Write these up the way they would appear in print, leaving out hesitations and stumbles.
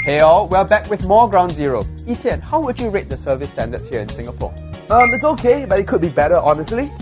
Hey all, we're back with more Ground Zero. Etienne, how would you rate the service standards here in Singapore? It's okay, but it could be better, honestly.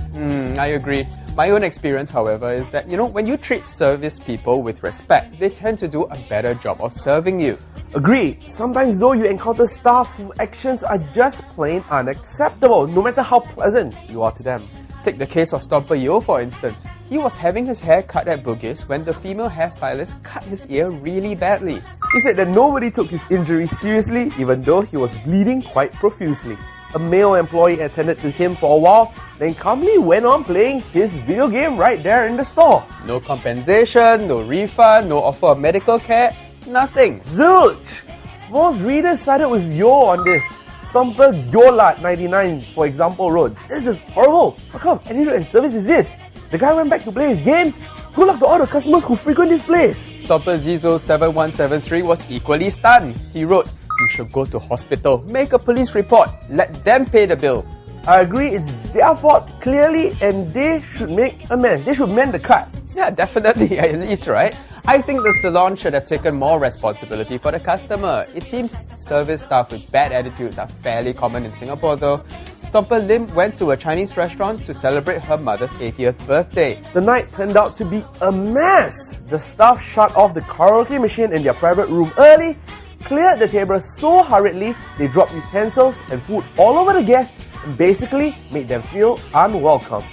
I agree. My own experience, however, is that, when you treat service people with respect, they tend to do a better job of serving you. Agree. Sometimes though, you encounter staff whose actions are just plain unacceptable, no matter how pleasant you are to them. Take the case of Stomper Yeo, for instance. He was having his hair cut at Bugis when the female hairstylist cut his ear really badly. He said that nobody took his injury seriously, even though he was bleeding quite profusely. A male employee attended to him for a while, then calmly went on playing his video game right there in the store. No compensation, no refund, no offer of medical care, nothing. Zilch! Most readers sided with Yo on this. Stomper Yolat 99, for example, wrote, "This is horrible. What kind of attitude and service is this? The guy went back to play his games? Good luck to all the customers who frequent this place." Stomper Zizo 7173 was equally stunned. He wrote, "You should go to hospital, make a police report, let them pay the bill." I agree, it's their fault clearly, and they should make amends. They should mend the cuts. Yeah, definitely, at least, right? I think the salon should have taken more responsibility for the customer. It seems service staff with bad attitudes are fairly common in Singapore though. Stomper Lim went to a Chinese restaurant to celebrate her mother's 80th birthday. The night turned out to be a mess. The staff shut off the karaoke machine in their private room early, cleared the table so hurriedly they dropped utensils and food all over the guests, and basically made them feel unwelcome.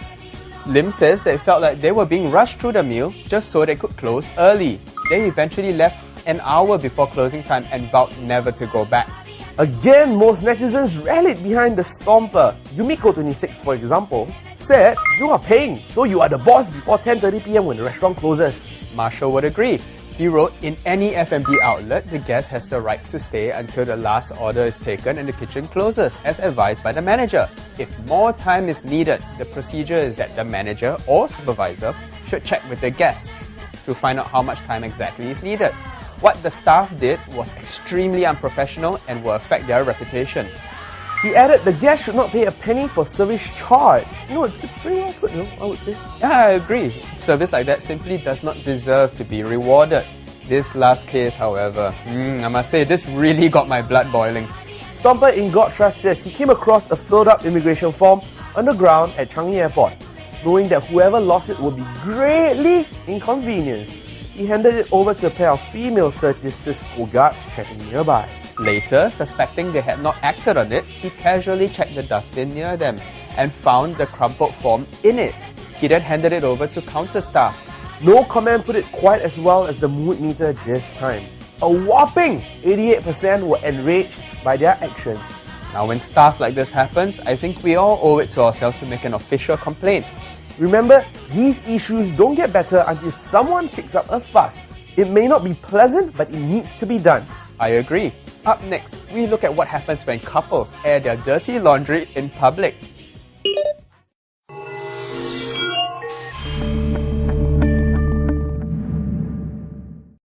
Lim says they felt like they were being rushed through the meal just so they could close early. They eventually left an hour before closing time and vowed never to go back. Again, most netizens rallied behind the Stomper. Yumiko26, for example, said, "You are paying, so you are the boss before 10:30 PM when the restaurant closes." Marshall would agree. He wrote, "In any F&B outlet, the guest has the right to stay until the last order is taken and the kitchen closes, as advised by the manager. If more time is needed, the procedure is that the manager or supervisor should check with the guests to find out how much time exactly is needed. What the staff did was extremely unprofessional and will affect their reputation." He added the guest should not pay a penny for service charge. It's pretty well put, I would say. Yeah, I agree. Service like that simply does not deserve to be rewarded. This last case, however, I must say, this really got my blood boiling. Stomper in God Trust says he came across a filled up immigration form on the ground at Changi Airport, knowing that whoever lost it would be greatly inconvenienced. He handed it over to a pair of female CERTIS CISCO guards checking nearby. Later, suspecting they had not acted on it, he casually checked the dustbin near them and found the crumpled form in it. He then handed it over to counter staff. No comment put it quite as well as the mood meter this time. A whopping 88% were enraged by their actions. Now when stuff like this happens, I think we all owe it to ourselves to make an official complaint. Remember, these issues don't get better until someone kicks up a fuss. It may not be pleasant, but it needs to be done. I agree. Up next, we look at what happens when couples air their dirty laundry in public.